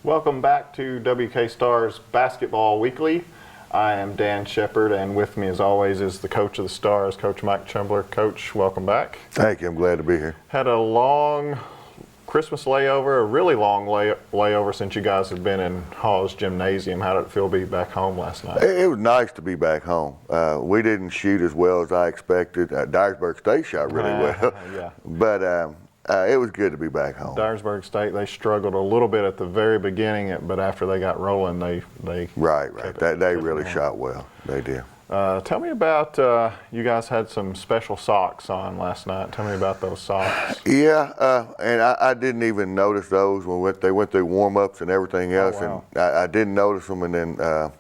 Welcome back to WK Stars Basketball Weekly. I am Dan Sheppard, and with me as always is the coach of the Stars, Coach Mike Chumbler. Coach, welcome back. Thank you. I'm glad to be here. Had a long Christmas layover, a really long layover since you guys have been in Hall's Gymnasium. How did it feel to be back home last night? It was nice to be back home. We didn't shoot as well as I expected. Dyersburg State shot really well, Yeah. but it was good to be back home. Dyersburg State, they struggled a little bit at the very beginning, but after they got rolling, they Right. They really shot well. They did. Tell me about, you guys had some special socks on last night. Tell me about those socks. Yeah, and I didn't even notice those when they went through warm-ups and everything else. Wow. And I didn't notice them, and then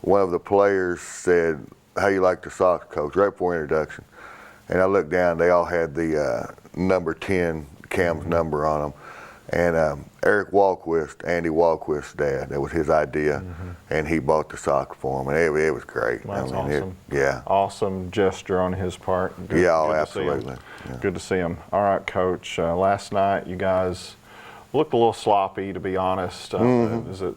one of the players said, "How you like the socks, Coach?" right before introduction. And I looked down, they all had the number 10, Cam's number on them. And Andy Walquist's dad, that was his idea, and he bought the socks for him, and it was great. That's awesome. Yeah. Awesome gesture on his part. Good, Yeah, good absolutely. Yeah. Good to see him. All right, Coach. Last night, you guys looked a little sloppy, to be honest. Is it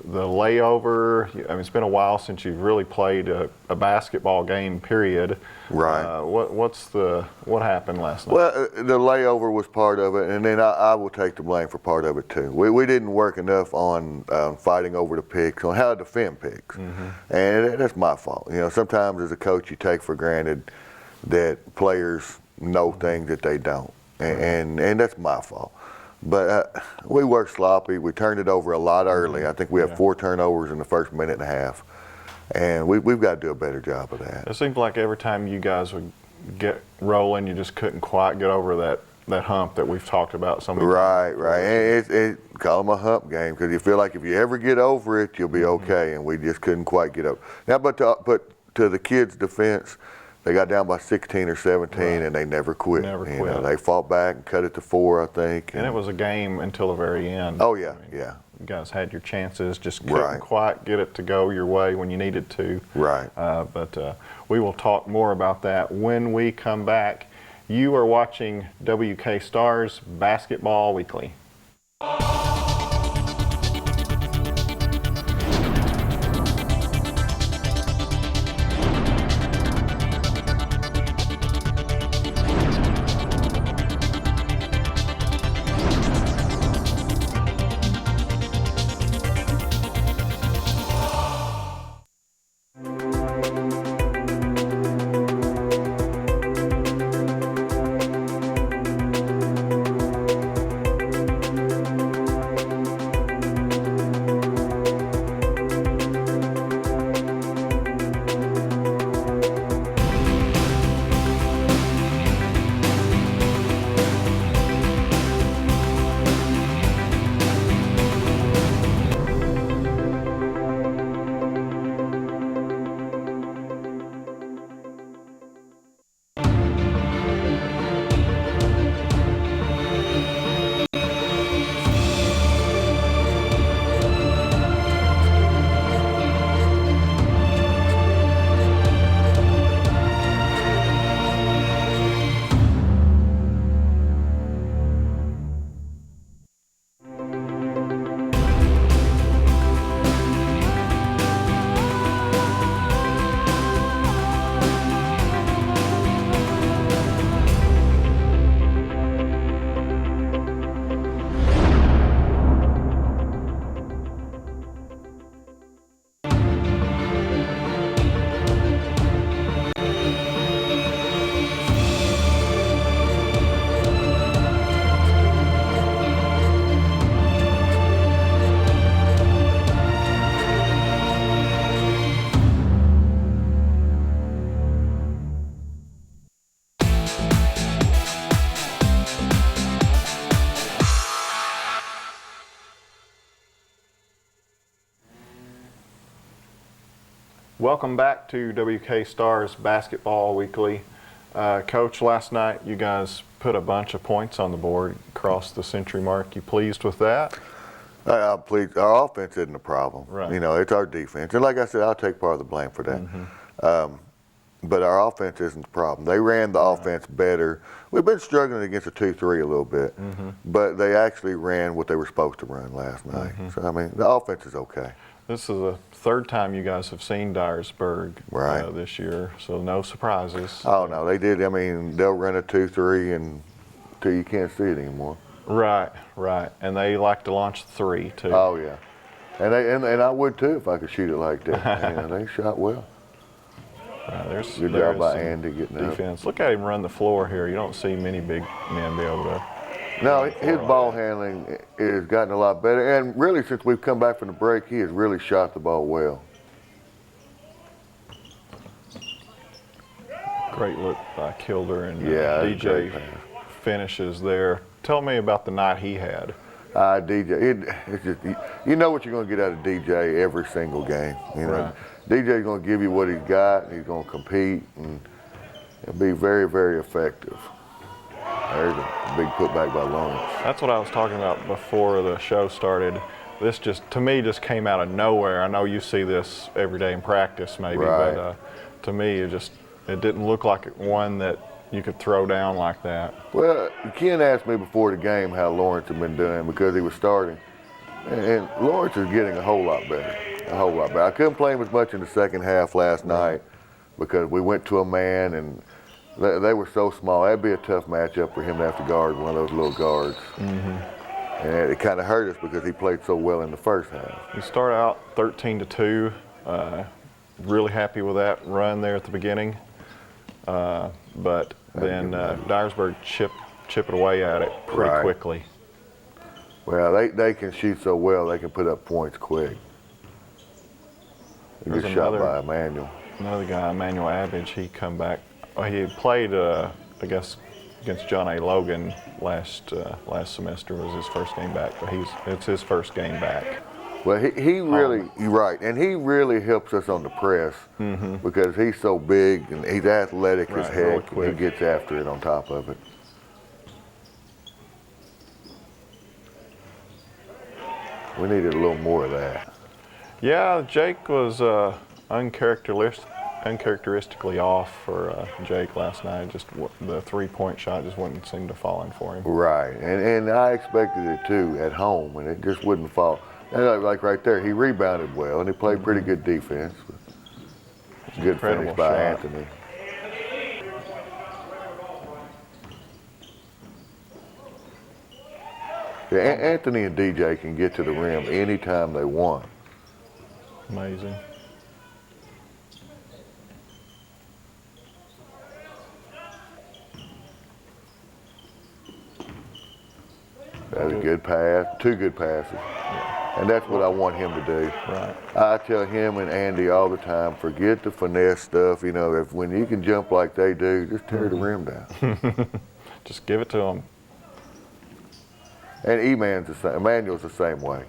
the layover? I mean, it's been a while since you've really played a basketball game, period. Right. What happened last night? Well, the layover was part of it, and then I will take the blame for part of it too. We didn't work enough on fighting over the picks, on how to defend picks, and that's my fault. You know, sometimes as a coach, you take for granted that players know things that they don't, and that's my fault. But we worked sloppy. We turned it over a lot early. I think we had 4 turnovers in the first minute and a half. And we've got to do a better job of that. It seemed like every time you guys would get rolling, you just couldn't quite get over that hump that we've talked about so many times. Right. And call them a hump game, because you feel like if you ever get over it, you'll be okay. And we just couldn't quite get over. Now, but to the kids' defense, they got down by 16 or 17, and they never quit. Never quit. You know, they fought back and cut it to 4, I think. And it was a game until the very end. Oh, yeah, I mean, you guys had your chances, just couldn't Right. quite get it to go your way when you needed to. Right. But we will talk more about that when we come back. You are watching WK Stars Basketball Weekly. Welcome back to WK Stars Basketball Weekly. Coach, last night you guys put a bunch of points on the board, crossed the century mark. You pleased with that? I'm pleased. Our offense isn't a problem. Right. You know, it's our defense. And like I said, I'll take part of the blame for that. but our offense isn't the problem. They ran the offense better. We've been struggling against a 2-3 a little bit, but they actually ran what they were supposed to run last night. So, I mean, the offense is okay. This is the third time you guys have seen Dyersburg this year, so no surprises. Oh, no, they did. I mean, they'll run a 2-3 until you can't see it anymore. Right, right. And they like to launch 3, too. Oh, yeah. And I would, too, if I could shoot it like that. They shot well. Good job by Andy getting defense. Look at him run the floor here. You don't see many big men be able to. No, his ball handling has gotten a lot better. And really, since we've come back from the break, he has really shot the ball well. Great look by Kilder, and DJ finishes there. Tell me about the night he had. DJ, it's just, you know what you're going to get out of DJ every single game. You know, DJ's going to give you what he's got, and he's going to compete, and it'll be very, very effective. There's a big putback by Lawrence. That's what I was talking about before the show started. This just, to me, just came out of nowhere. I know you see this every day in practice, maybe, but to me, it didn't look like one that you could throw down like that. Well, Ken asked me before the game how Lawrence had been doing because he was starting. And Lawrence is getting a whole lot better, I couldn't play him as much in the second half last night because we went to a man and they were so small. That'd be a tough matchup for him to have to guard one of those little guards. And it kind of hurt us because he played so well in the first half. You start out 13-2. Really happy with that run there at the beginning. But then Dyersburg chip it away at it pretty quickly. Well, they can shoot so well, they can put up points quick. Good shot by Emmanuel. Another guy, Emmanuel Abbage, he come back. He played, I guess, against John A. Logan last semester was his first game back, but it's his first game back. Well, he really, you're right, and he really helps us on the press because he's so big and he's athletic as heck. Really, he gets after it on top of it. We needed a little more of that. Yeah, Jake was uncharacteristically off for Jake last night. Just the three-point shot just wouldn't seem to fall in for him. Right, and I expected it too at home, and it just wouldn't fall. And like right there, he rebounded well, and he played pretty good defense. Good finish by Anthony. Yeah, Anthony and DJ can get to the rim anytime they want. Amazing. That was a good pass, 2 good passes. And that's what I want him to do. Right. I tell him and Andy all the time, forget the finesse stuff. You know, when you can jump like they do, just tear the rim down. Just give it to them. And Emmanuel's the same way.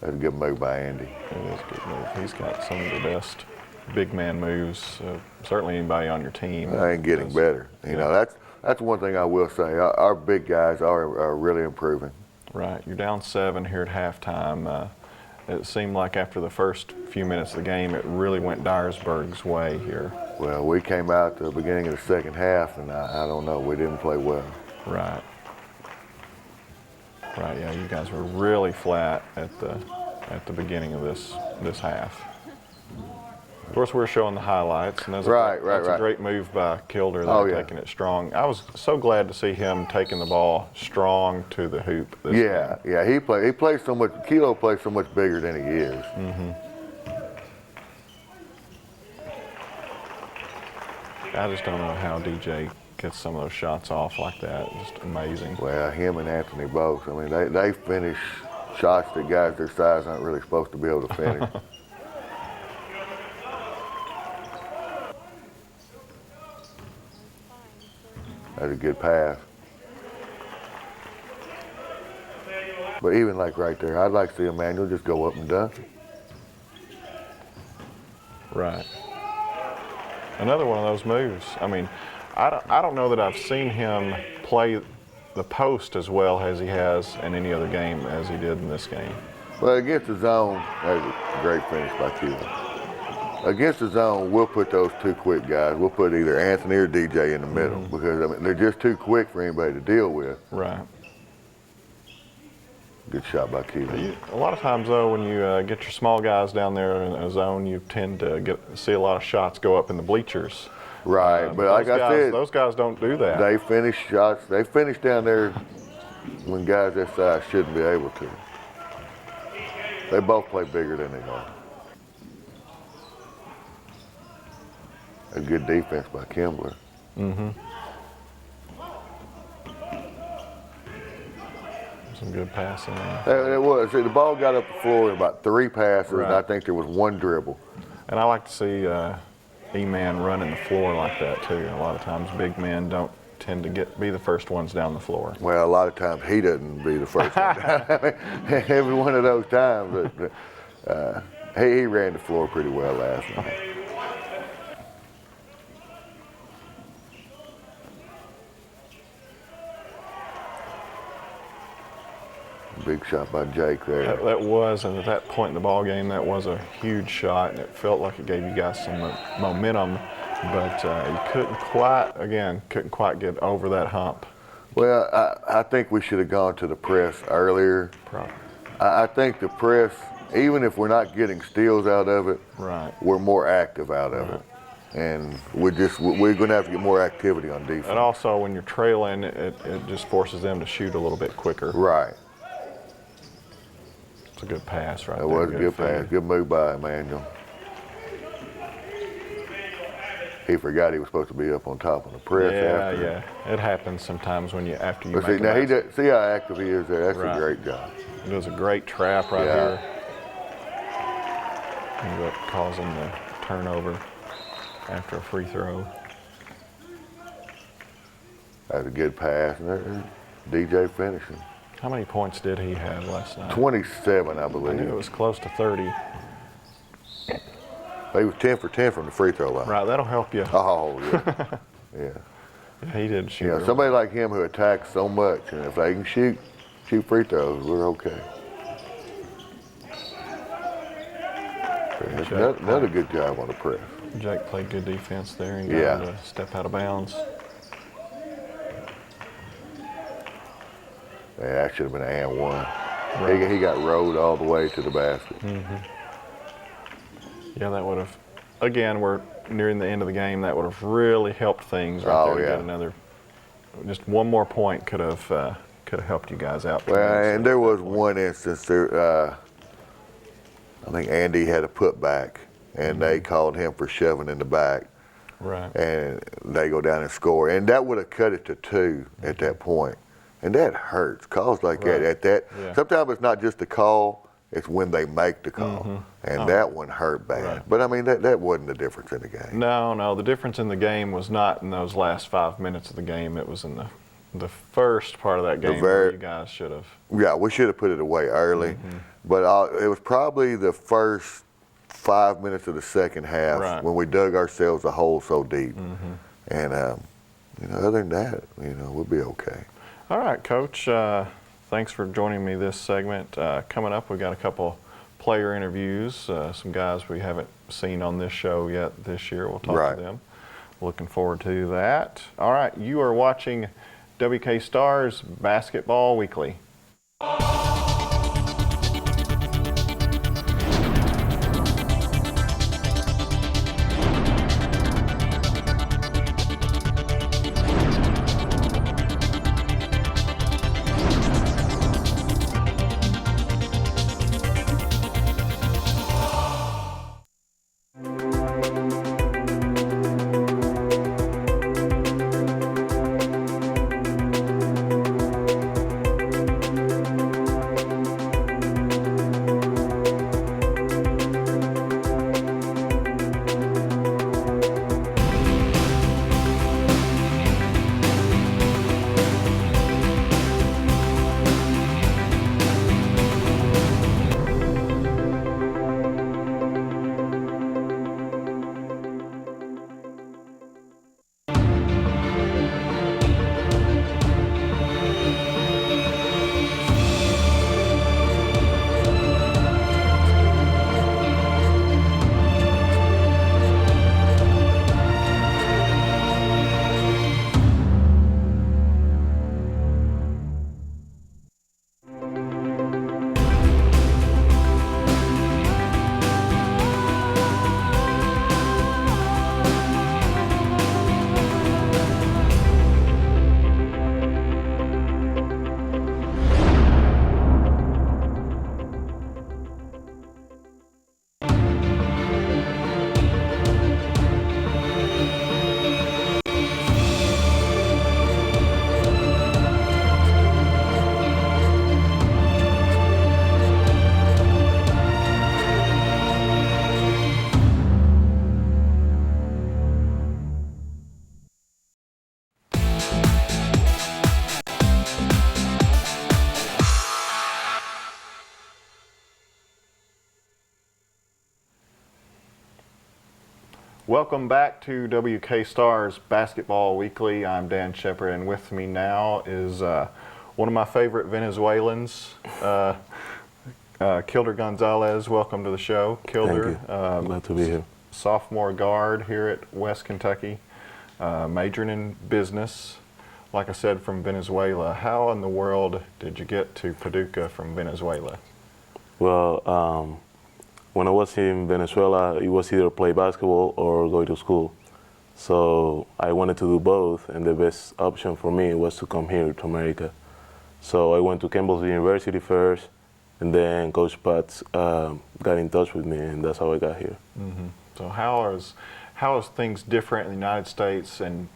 That's a good move by Andy. It is a good move. He's got some of the best big man moves. Certainly anybody on your team. I ain't getting better. You know, that's one thing I will say. Our big guys are really improving. Right. You're down 7 here at halftime. It seemed like after the first few minutes of the game, it really went Dyersburg's way here. Well, we came out at the beginning of the second half, and I don't know, we didn't play well. Right. Right, yeah, you guys were really flat at the beginning of this half. Of course, we're showing the highlights, and that's a great move by Kilder there, taking it strong. I was so glad to see him taking the ball strong to the hoop. Yeah, he plays so much. Kilo plays so much bigger than he is. I just don't know how DJ gets some of those shots off like that. Just amazing. Well, him and Anthony both. I mean, they finish shots that guys their size aren't really supposed to be able to finish. That's a good pass. But even like right there, I'd like to see Emmanuel just go up and dunk it. Right. Another one of those moves. I mean, I don't know that I've seen him play the post as well as he has in any other game as he did in this game. Well, against the zone, that was a great finish by Keelan. against the zone, we'll put those two quick guys. We'll put either Anthony or DJ in the middle because I mean they're just too quick for anybody to deal with. Right. Good shot by Keelan. A lot of times, though, when you get your small guys down there in a zone, you tend to see a lot of shots go up in the bleachers. Right, but like I said, those guys don't do that. They finish shots. They finish down there when guys that size shouldn't be able to. They both play bigger than they are. A good defense by Chumbler. Some good passing there. It was. See, the ball got up the floor in about 3 passes, and I think there was 1 dribble. And I like to see E-man running the floor like that too. A lot of times, big men don't tend to be the first ones down the floor. Well, a lot of times he doesn't be the first one down. I mean, every one of those times, but he ran the floor pretty well last night. Big shot by Jake there. That was, and at that point in the ball game, that was a huge shot, and it felt like it gave you guys some momentum, but you couldn't quite get over that hump. Well, I think we should have gone to the press earlier. Probably. I think the press, even if we're not getting steals out of it, we're more active out of it. And we're going to have to get more activity on defense. And also, when you're trailing, it just forces them to shoot a little bit quicker. Right. It's a good pass right there. That was a good pass. Good move by Emmanuel. He forgot he was supposed to be up on top of the press. Yeah. It happens sometimes when after you. But see how active he is there. That's a great job. He does a great trap right here. Ended up causing the turnover after a free throw. That's a good pass. And DJ finishing. How many points did he have last night? 27, I believe. I knew it was close to 30. He was 10 for 10 from the free throw line. Right, that'll help you. Oh, yeah. Yeah. He did shoot. Yeah, somebody like him who attacks so much, and if they can shoot free throws, we're okay. Another good job on the press. Jake played good defense there and got him to step out of bounds. Yeah, that should have been an and one. Right. He got rolled all the way to the basket. Yeah, that would have. Again, we're nearing the end of the game. That would have really helped things right there. To get another, just one more point could have helped you guys out. Well, and there was one instance there. I think Andy had a putback, and they called him for shoving in the back. Right. And they go down and score, and that would have cut it to 2 at that point. And that hurts. Calls like that. Sometimes it's not just the call, it's when they make the call. And that one hurt bad. Right. But I mean, that wasn't the difference in the game. No, the difference in the game was not in those last 5 minutes of the game. It was in the first part of that game where you guys should have. Yeah, we should have put it away early. But it was probably the first 5 minutes of the second half when we dug ourselves a hole so deep. And other than that, we'll be okay. All right, Coach. Thanks for joining me this segment. Coming up, we've got a couple player interviews, some guys we haven't seen on this show yet this year. We'll talk to them. Looking forward to that. All right, you are watching WK Stars Basketball Weekly. Welcome back to WK Stars Basketball Weekly. I'm Dan Sheppard, and with me now is one of my favorite Venezuelans, Kilder Gonzales. Welcome to the show, Kilder. Thank you. Glad to be here. Sophomore guard here at West Kentucky, majoring in business. Like I said, from Venezuela. How in the world did you get to Paducah from Venezuela? Well, when I was in Venezuela, it was either play basketball or go to school. So I wanted to do both, and the best option for me was to come here to America. So I went to Campbell University first, and then Coach Pat got in touch with me, and that's how I got here. Mm-hmm. So how is things different in the United States and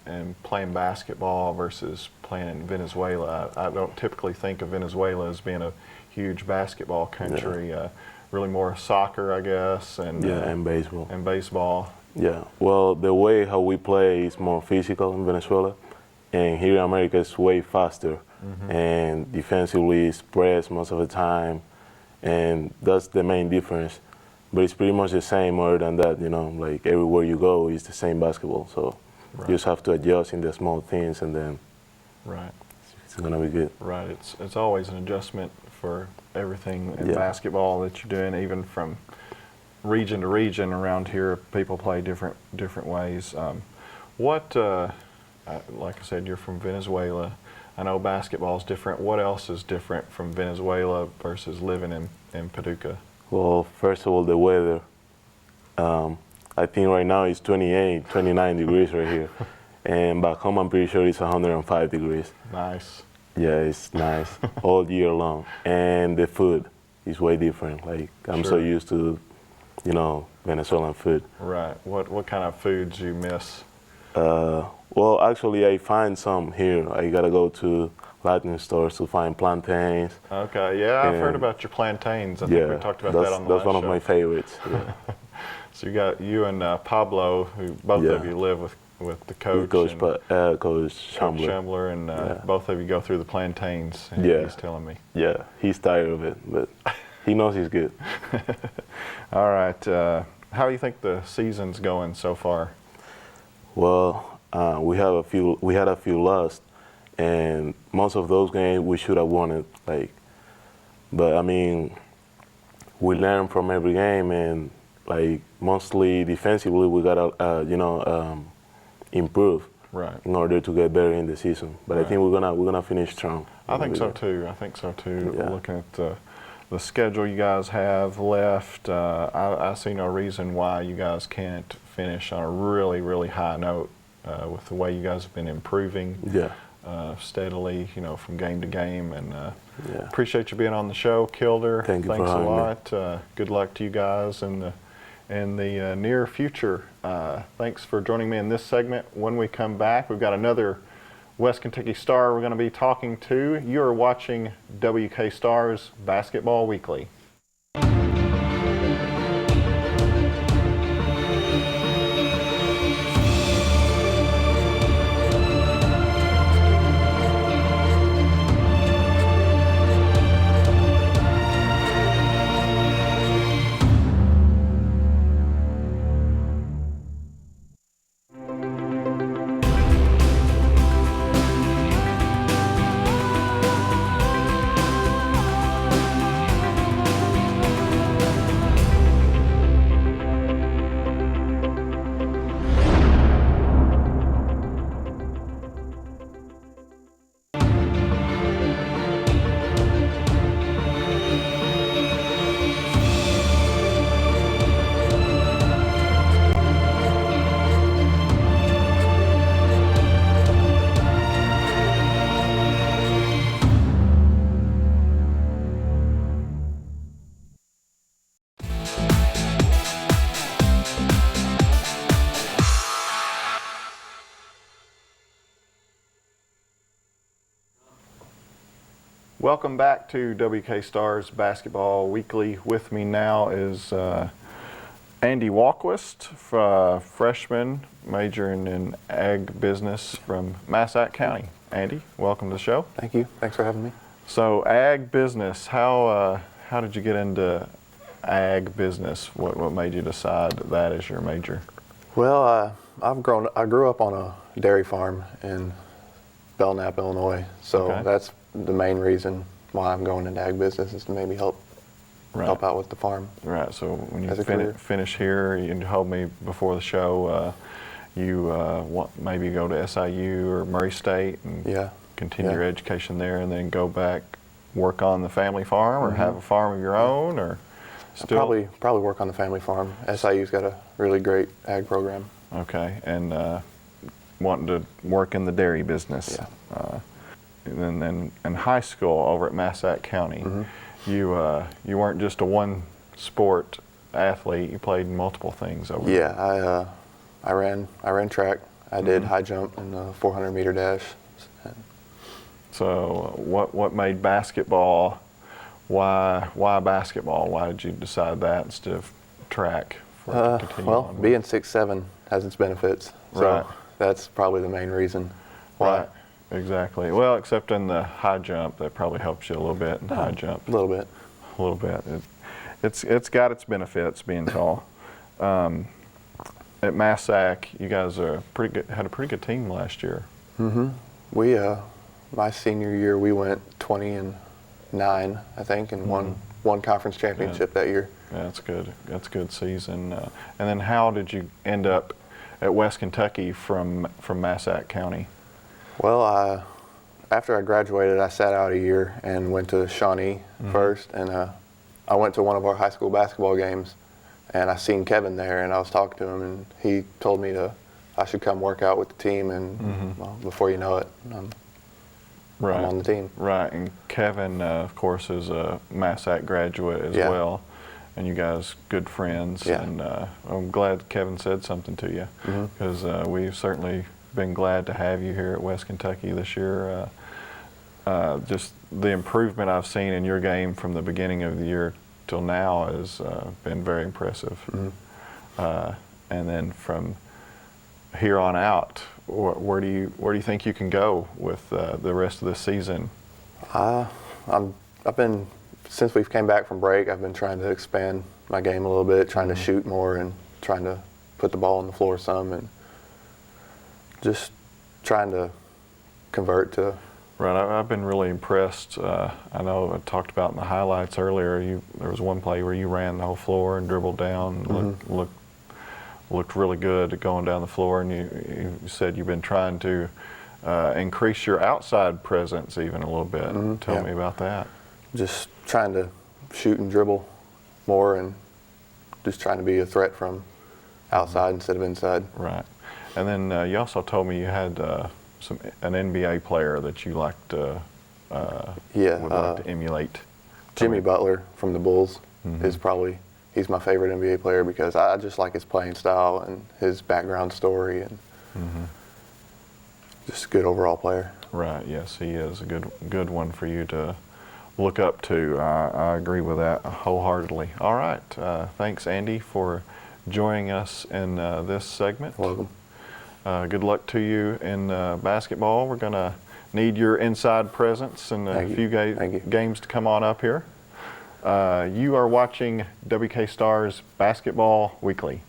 playing basketball versus playing in Venezuela? I don't typically think of Venezuela as being a huge basketball country. Yeah. Really more soccer, I guess, and and baseball. And baseball. Yeah. Well, the way how we play is more physical in Venezuela, and here in America it's way faster, and defensively it's press most of the time, and that's the main difference. But it's pretty much the same. Other than that, like everywhere you go, it's the same basketball. So you just have to adjust in the small things, and then it's gonna be good. Right. It's always an adjustment for everything in basketball that you're doing, even from region to region around here. People play different ways. Like I said, you're from Venezuela. I know basketball is different. What else is different from Venezuela versus living in Paducah? Well, first of all, the weather. I think right now it's 28, 29 degrees right here. And back home, I'm pretty sure it's 105 degrees. Nice. Yeah, it's nice all year long. And the food is way different. Like, I'm so used to, Venezuelan food. Right. What kind of foods you miss? Well, actually, I find some here. I gotta go to Latin stores to find plantains. Okay, yeah, I've heard about your plantains. I think we talked about that on the last show. That's one of my favorites. Yeah. So you got you and Pablo, who both of you live with the coach. Coach Chumbler. Chumbler, and both of you go through the plantains. He's telling me. Yeah, he's tired of it, but he knows he's good. All right, how do you think the season's going so far? Well, we had a few losses, and most of those games we should have won it. But I mean, we learn from every game, and mostly defensively we gotta improve in order to get better in the season. But I think we're gonna finish strong. I think so too. Yeah. Looking at the schedule you guys have left, I see no reason why you guys can't finish on a really, really high note with the way you guys have been improving steadily, from game to game. And appreciate you being on the show, Kilder. Thanks a lot. Me. Good luck to you guys in the near future. Thanks for joining me in this segment. When we come back, we've got another West Kentucky Star we're going to be talking to. You're watching WK Stars Basketball Weekly. Welcome back to WK Stars Basketball Weekly. With me now is Andy Walquist, freshman majoring in ag business from Massac County. Andy, welcome to the show. Thank you. Thanks for having me. So ag business, how did you get into ag business? What made you decide that as your major? Well, I grew up on a dairy farm in Belknap, Illinois. So Okay. that's the main reason why I'm going into ag business, is to maybe help out with the farm. Right. So when you As a career. finish here, you told me before the show you want maybe go to SIU or Murray State and Yeah. continue Yeah. your education there, and then go back work on the family farm, or have a farm of your own, or still Probably work on the family farm. SIU's got a really great ag program. Okay, and wanting to work in the dairy business. Yeah. And then in high school over at Massac County, you weren't just a one sport athlete. You played multiple things over there. Yeah, I ran track. I did high jump and the 400 meter dash. So what made basketball? Why basketball? Why did you decide that instead of track? To continue Well, on with? being 6'7" has its benefits. So Right. that's probably the main reason why. Right. Exactly. Well, except in the high jump, that probably helps you a little bit in high jump. A little bit. A little bit. It's got its benefits being tall. At Massac, you guys had a pretty good team last year. We my senior year we went 20-9, I think, and won conference championship that year. Yeah, that's good. That's a good season. And then how did you end up at West Kentucky from Massac County? Well, after I graduated, I sat out a year and went to Shawnee first, and I went to one of our high school basketball games, and I seen Kevin there, and I was talking to him, and he told me I should come work out with the team, and well, before you know it, I'm on the team. Right, and Kevin, of course, is a Massac graduate as Yeah. well, and you guys good friends. Yeah. And I'm glad Kevin said something to you, because we've certainly been glad to have you here at West Kentucky this year. Just the improvement I've seen in your game from the beginning of the year till now has been very impressive. And then from here on out, where do you think you can go with the rest of the season? I've been, since we've came back from break, I've been trying to expand my game a little bit, trying to shoot more and trying to put the ball on the floor some, and just trying to convert to. Right, I've been really impressed. I know I talked about in the highlights earlier, there was one play where you ran the whole floor and dribbled down, and looked really good going down the floor, and you said you've been trying to increase your outside presence even a little bit. Tell me about that. Just trying to shoot and dribble more, and just trying to be a threat from outside instead of inside. Right, and then you also told me you had an NBA player that you liked would like to emulate. Jimmy Butler from the Bulls is probably, he's my favorite NBA player because I just like his playing style and his background story, and just a good overall player. Right, yes, he is a good one for you to look up to. I agree with that wholeheartedly. All right, thanks Andy for joining us in this segment. Welcome. Good luck to you in basketball. We're going to need your inside presence in a few games to come on up here. You are watching WK Stars Basketball Weekly.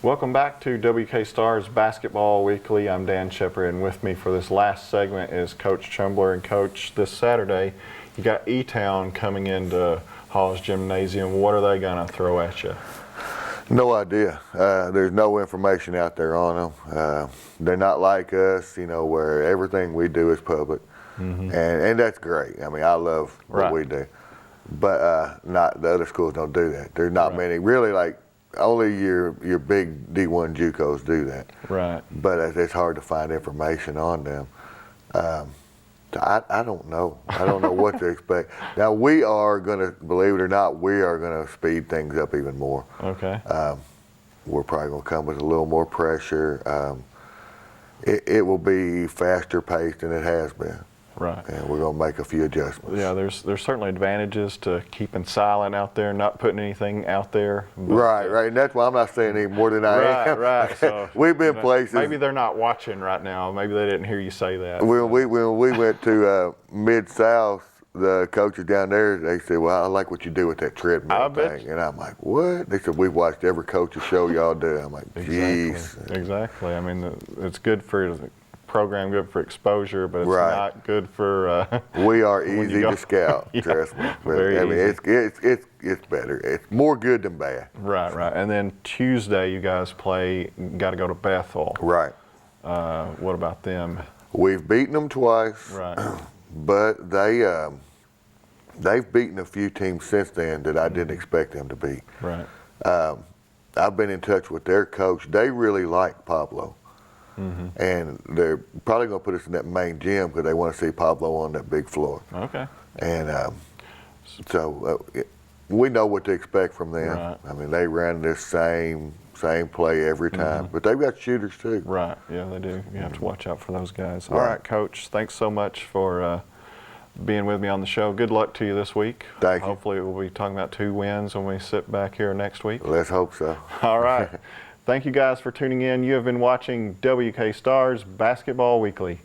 Welcome back to WK Stars Basketball Weekly. I'm Dan Sheppard, and with me for this last segment is Coach Chumbler. And Coach, this Saturday, you got E-Town coming into Hall's Gymnasium. What are they going to throw at you? No idea. There's no information out there on them. They're not like us, where everything we do is public, and that's great. I mean, I love what we do, but not the other schools don't do that. There's not many really. Like only your big D1 JUCOs do that. Right. But it's hard to find information on them. I don't know. I don't know what to expect. Now, we are going to, believe it or not, we are going to speed things up even more. Okay. We're probably going to come with a little more pressure. It will be faster paced than it has been. Right. And we're going to make a few adjustments. Yeah, there's certainly advantages to keeping silent out there, not putting anything out there. Right. And that's why I'm not saying any more than I am. Right. So we've been places. Maybe they're not watching right now. Maybe they didn't hear you say that. When we went to Mid-South, the coaches down there, they said, "Well, I like what you do with that treadmill thing." And I'm like, "What?" They said, "We've watched every coach's show y'all do." I'm like, "Jeez." Exactly. I mean, it's good for the program, good for exposure, but it's not good for. We are easy to scout. Trust me. Very easy. It's better. It's more good than bad. Right. And then Tuesday, you guys got to go to Bethel. Right. What about them? We've beaten them twice. Right. But they've beaten a few teams since then that I didn't expect them to beat. Right. I've been in touch with their coach. They really like Pablo. And they're probably going to put us in that main gym because they want to see Pablo on that big floor. Okay. And so we know what to expect from them. Right. I mean, they ran this same play every time, but they've got shooters too. Right. Yeah, they do. You have to watch out for those guys. All right, Coach. Thanks so much for being with me on the show. Good luck to you this week. Thank you. Hopefully we'll be talking about 2 wins when we sit back here next week. Let's hope so. All right. Thank you guys for tuning in. You have been watching WK Stars Basketball Weekly.